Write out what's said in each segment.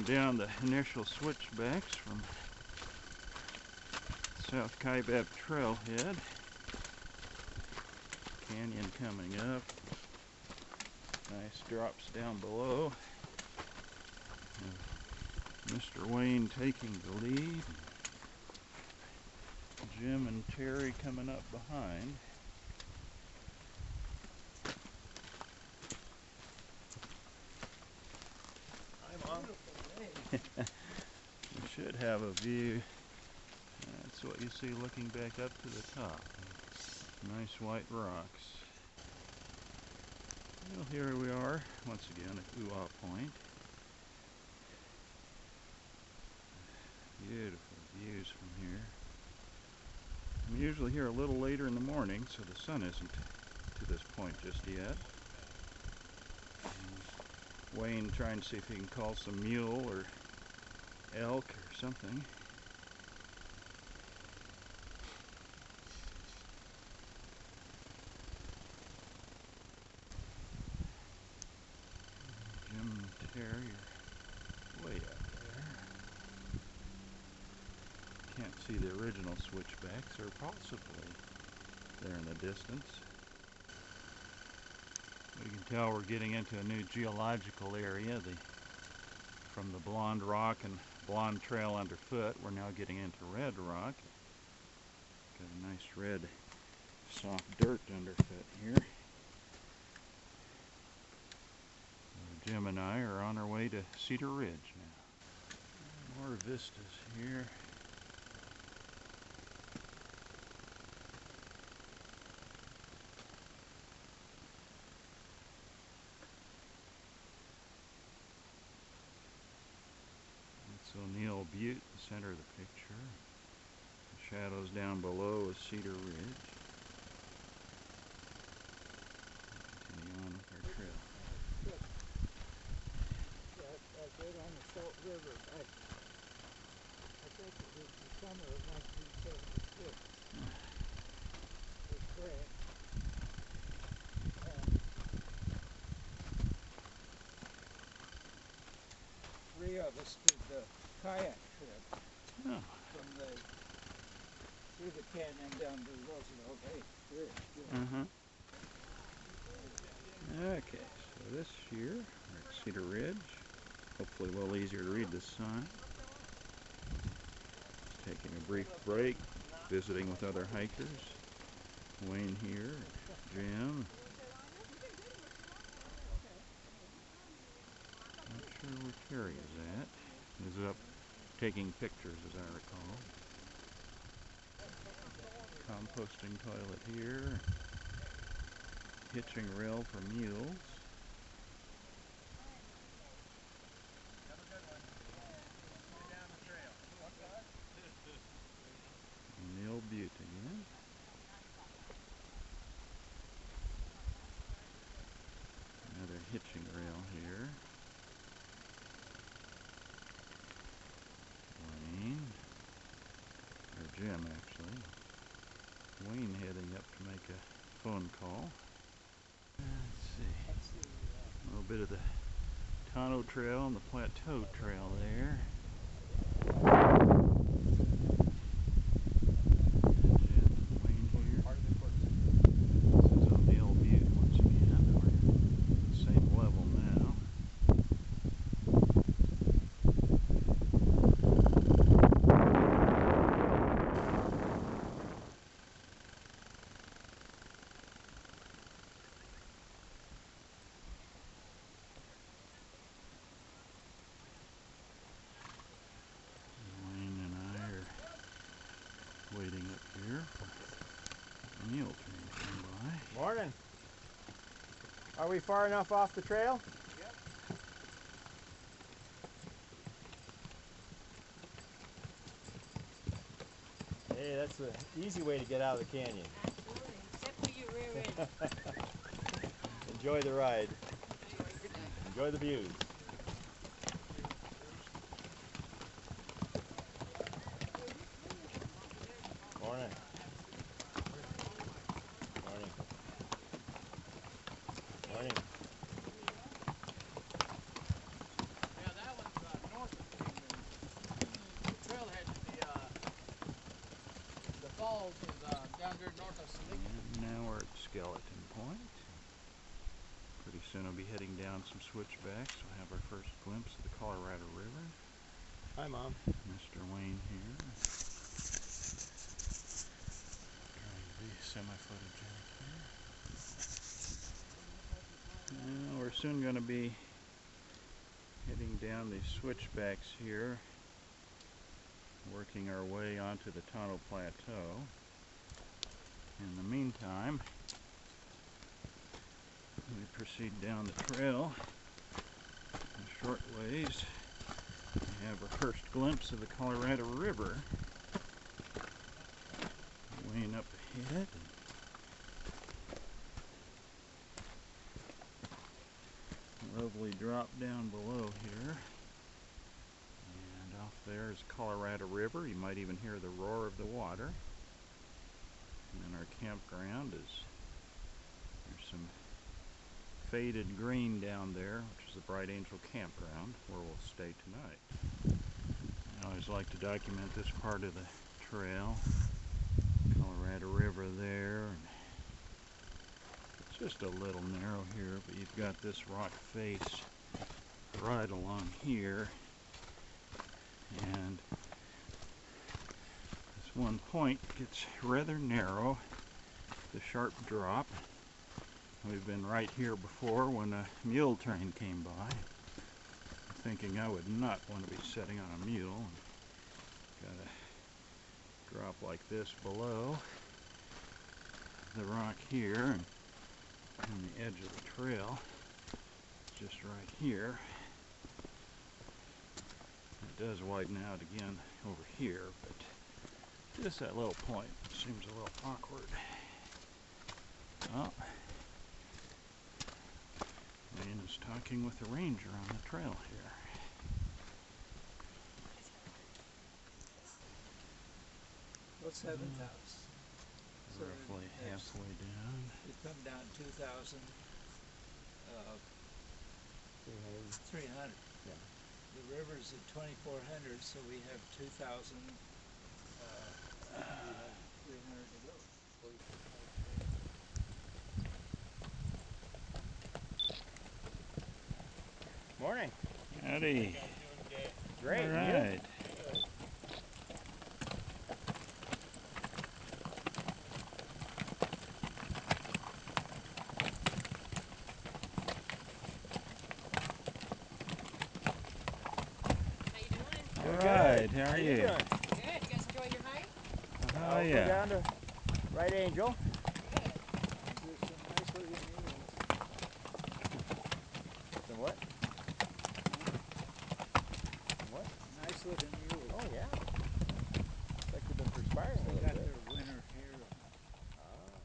Heading down the initial switchbacks from South Kaibab Trailhead. Canyon coming up. Nice drops down below. Mr. Wayne taking the lead. Jim and Terry coming up behind. We should have a view. That's what you see looking back up to the top. Nice white rocks. Well, here we are once again at Uwa Point. Beautiful views from here. I'm usually here a little later in the morning, so the sun isn't to this point just yet. Wayne trying to see if he can call some mule or elk or something. Jim and Terry are way up there. Can't see the original switchbacks, or possibly there in the distance. You can tell we're getting into a new geological area. From the blonde rock and blonde trail underfoot, we're now getting into red rock. Got a nice red soft dirt underfoot here. Jim and I are on our way to Cedar Ridge now. More vistas here. O'Neill Butte, the center of the picture. The shadows down below is Cedar Ridge. Continue on with our trail. That's right on the Salt River. I think it was the summer of 1976. That's correct. Three of us did the kayak trip from through the canyon down to Roosevelt Bridge. Okay, so this year we're at Cedar Ridge. Hopefully a little easier to read this sign. Taking a brief break, visiting with other hikers. Wayne here, Jim. Not sure where Terry is at. He's up taking pictures, as I recall. Composting toilet here. Hitching rail for mules. Have a good one. Coming down the trail. O'Neill Butte again. Another hitching rail here. Wayne, or Jim actually. Wayne heading up to make a phone call. Let's see. A little bit of the Tonto Trail and the Plateau Trail there. Jim and Wayne here. This is O'Neill Butte once again. We're at the same level now. Waiting up here for the mule train to come by. Morning. Are we far enough off the trail? Yep. Hey, that's an easy way to get out of the canyon. Absolutely, except for your rear end. Enjoy the ride. Enjoy the views. Morning. Morning. Morning. Yeah, that one's north falls is down there north of Slick. And now we're at Skeleton Point. Pretty soon I'll be heading down some switchbacks. We'll have our first glimpse of the Colorado River. Hi, Mom. Mr. Wayne here. Trying to be semi-photogenic here. Now we're soon going to be heading down these switchbacks here, working our way onto the Tonto Plateau. In the meantime, we proceed down the trail a short ways. We have our first glimpse of the Colorado River. Wayne up ahead. Lovely drop down below here. And off there is Colorado River. You might even hear the roar of the water. And then our campground is, there's some faded green down there, which is the Bright Angel Campground, where we'll stay tonight. I always like to document this part of the trail. Colorado River there. And it's just a little narrow here, but you've got this rock face right along here. And this one point gets rather narrow, the sharp drop. We've been right here before when a mule train came by, thinking I would not want to be sitting on a mule. Got a drop like this below the rock here, and on the edge of the trail, just right here. It does widen out again over here, but just that little point seems a little awkward. Well, Wayne is talking with the ranger on the trail here. What's 7,000? So Roughly that's- halfway down. You come down 2,000, 300. Yeah. The river's at 2,400, so we have 2,000. We have 300 to go. Morning. Howdy. Great. All you? right. How you doing? All right. How are you? doing? Good. You guys enjoying your hike? Oh Go yeah. down to Right Angel. Good. There's some nice looking mules. Some what? What? Nice looking mules. Oh yeah. Looks like you've been perspiring a They little got bit. their winter hair on.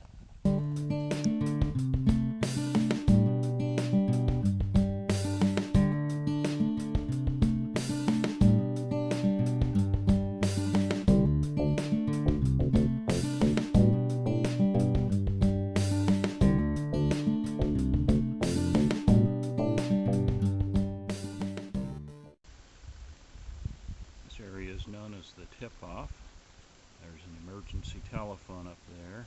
This area is known as the tip-off. There's an emergency telephone up there.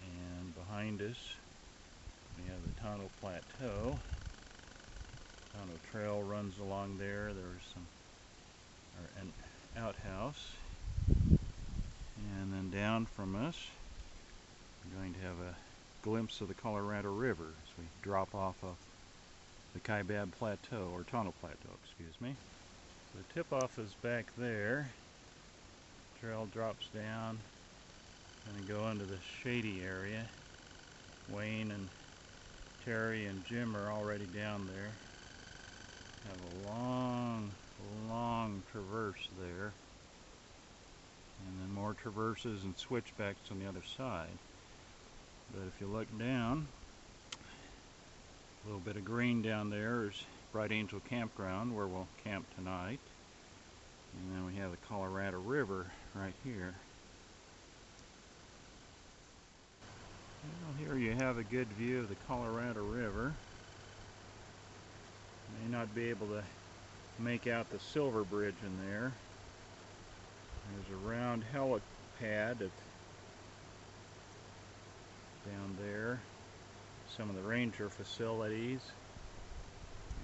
And behind us, we have the Tonto Plateau. Tonto Trail runs along there. There's an outhouse. And then down from us, we're going to have a glimpse of the Colorado River as we drop off of the Kaibab Plateau, or Tonto Plateau, excuse me. The tip-off is back there. Trail drops down and go into the shady area. Wayne and Terry and Jim are already down there. Have a long traverse there. And then more traverses and switchbacks on the other side. But if you look down, a little bit of green down there is Bright Angel Campground, where we'll camp tonight. And then we have the Colorado River right here. Well, here you have a good view of the Colorado River. May not be able to make out the Silver Bridge in there. There's a round pad down there, some of the ranger facilities,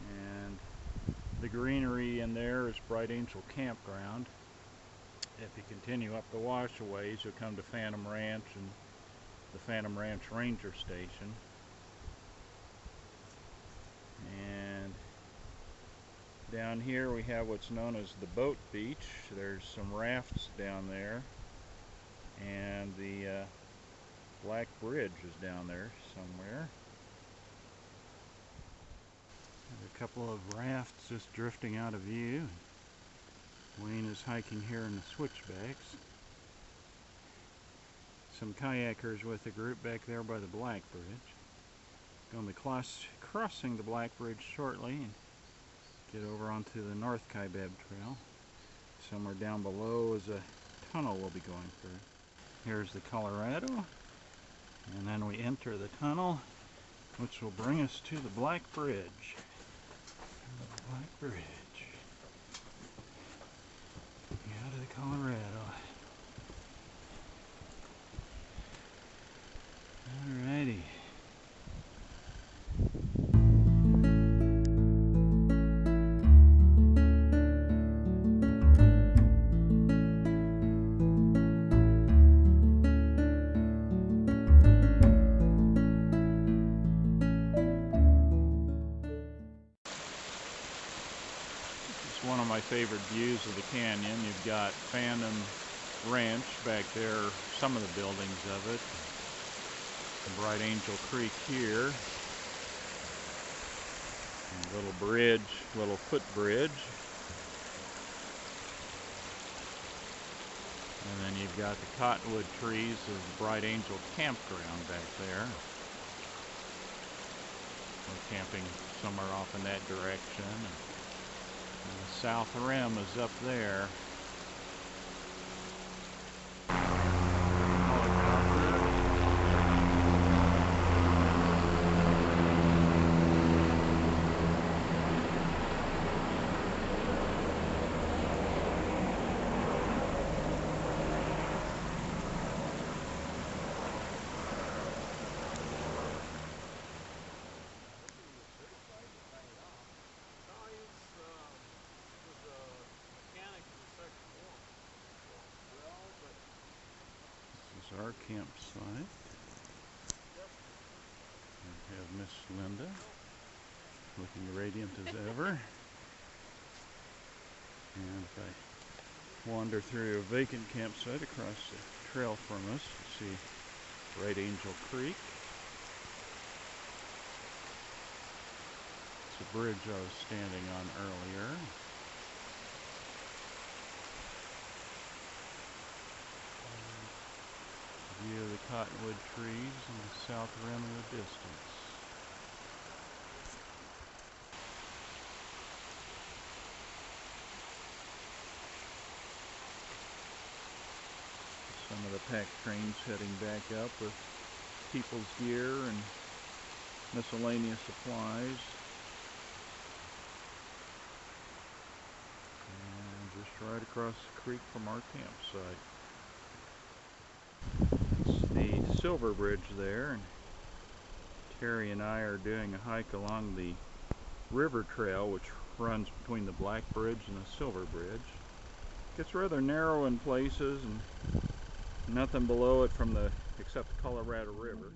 and the greenery in there is Bright Angel Campground. If you continue up the washaways, you'll come to Phantom Ranch and the Phantom Ranch Ranger Station. And down here we have what's known as the Boat Beach. There's some rafts down there, and the Black Bridge is down there somewhere. There's a couple of rafts just drifting out of view. Wayne is hiking here in the switchbacks. Some kayakers with the group back there by the Black Bridge. Going to be crossing the Black Bridge shortly and get over onto the North Kaibab Trail. Somewhere down below is a tunnel we'll be going through. Here's the Colorado, and then we enter the tunnel, which will bring us to the Black Bridge. The Black Bridge. Out of the Colorado. Alrighty. One of my favorite views of the canyon. You've got Phantom Ranch back there, some of the buildings of it. Bright Angel Creek here. And a little bridge, little footbridge. And then you've got the cottonwood trees of Bright Angel Campground back there. We're camping somewhere off in that direction. And the south rim is up there. Our campsite. We have Miss Linda looking radiant as ever. And if I wander through a vacant campsite across the trail from us, you see Bright Angel Creek. It's a bridge I was standing on earlier. View of the cottonwood trees and the south rim in the distance. Some of the pack trains heading back up with people's gear and miscellaneous supplies. And just right across the creek from our campsite. The Silver Bridge there, and Terry and I are doing a hike along the river trail which runs between the Black Bridge and the Silver Bridge. Gets rather narrow in places and nothing below it except the Colorado River.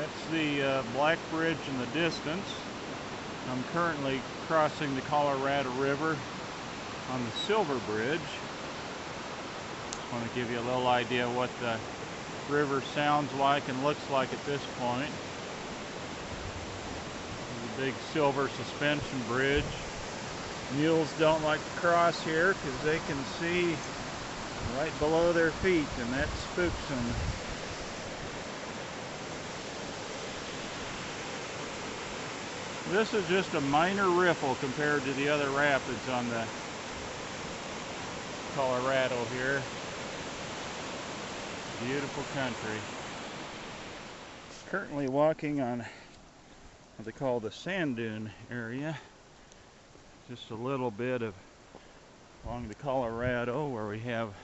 That's the Black Bridge in the distance. I'm currently crossing the Colorado River on the Silver Bridge. I want to give you a little idea what the river sounds like and looks like at this point. There's a big silver suspension bridge. Mules don't like to cross here because they can see right below their feet, and that spooks them. This is just a minor riffle compared to the other rapids on the Colorado here. Beautiful country. Currently walking on what they call the sand dune area. Just a little bit of along the Colorado where we have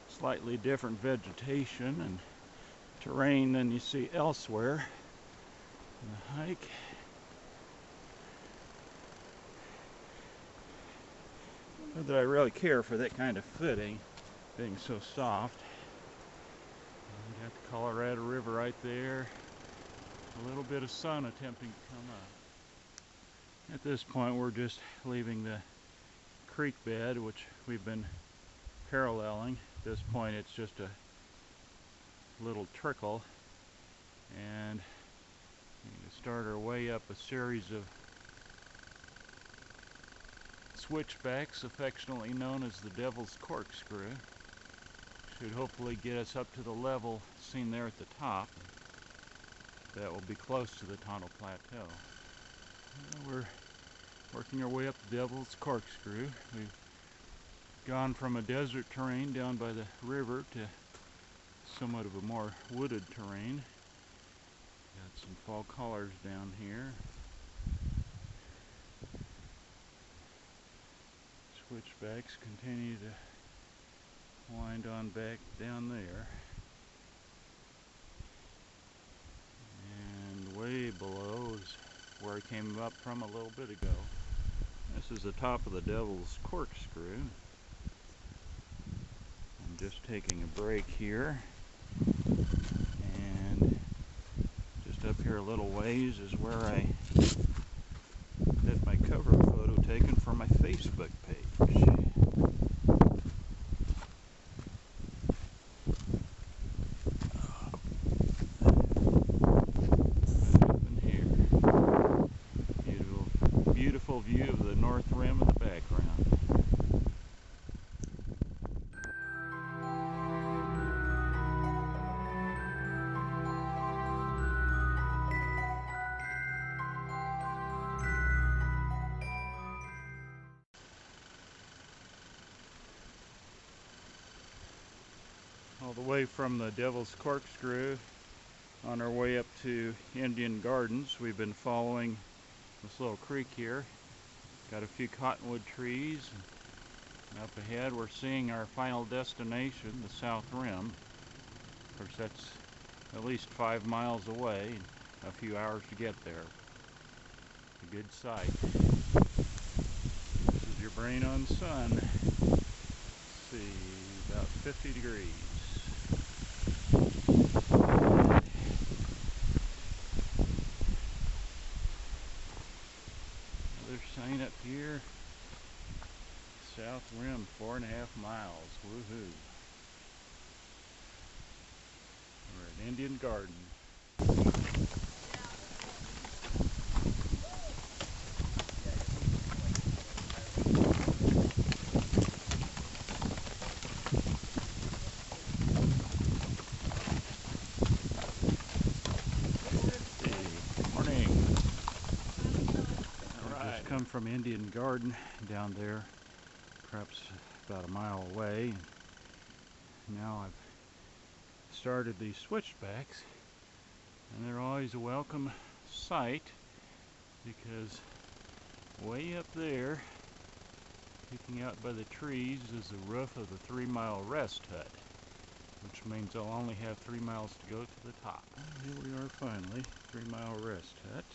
slightly different vegetation and terrain than you see elsewhere. The hike. Not that I really care for that kind of footing, being so soft. We got the Colorado River right there. A little bit of sun attempting to come up. At this point, we're just leaving the creek bed, which we've been paralleling. At this point, it's just a little trickle, and we start our way up a series of switchbacks, affectionately known as the Devil's Corkscrew. Should hopefully get us up to the level seen there at the top. That will be close to the Tonto Plateau. We're working our way up the Devil's Corkscrew. We've gone from a desert terrain down by the river to somewhat of a more wooded terrain. Got some fall colors down here. Switchbacks continue to wind on back down there. And way below is where I came up from a little bit ago. This is the top of the Devil's Corkscrew. I'm just taking a break here. And just up here a little ways is where I had my cover photo taken for my Facebook page. Beautiful view of the north rim in the background. All the way from the Devil's Corkscrew on our way up to Indian Gardens. We've been following this little creek here. Got a few cottonwood trees, and up ahead we're seeing our final destination, the South Rim. Of course, that's at least 5 miles away and a few hours to get there. A good sight. This is your brain on sun. Let's see, about 50 degrees. Sign up here, South Rim, 4.5 miles, woohoo. We're at Indian Garden. Come from Indian Garden down there, perhaps about a mile away. Now I've started these switchbacks, and they're always a welcome sight because way up there, peeking out by the trees, is the roof of the 3-mile rest hut, which means I'll only have 3 miles to go to the top. Here we are finally, 3-mile rest hut.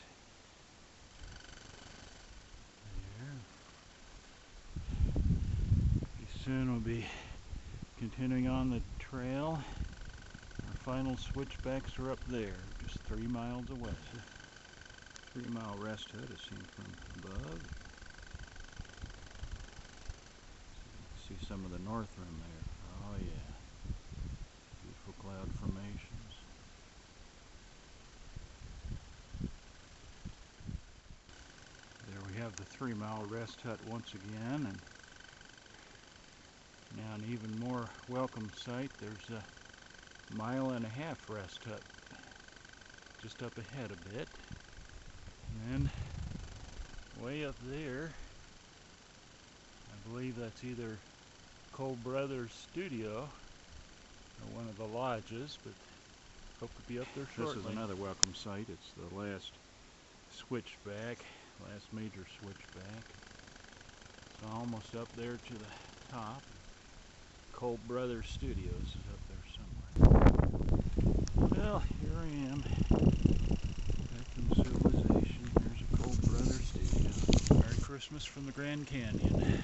Soon we'll be continuing on the trail, our final switchbacks are up there, just 3 miles away. 3 Mile Rest Hut is seen from above. See some of the north rim there. Oh yeah. Beautiful cloud formations. There we have the 3 Mile Rest Hut once again, and now an even more welcome sight. There's a 1.5 mile rest hut just up ahead a bit. And then way up there, I believe that's either Cole Brothers Studio or one of the lodges, but hope to be up there shortly. This is another welcome site. It's the last switchback, last major switchback. It's almost up there to the top. Cole Brothers Studios is up there somewhere. Well, here I am, back in civilization. Here's a Cole Brothers Studio. Merry Christmas from the Grand Canyon.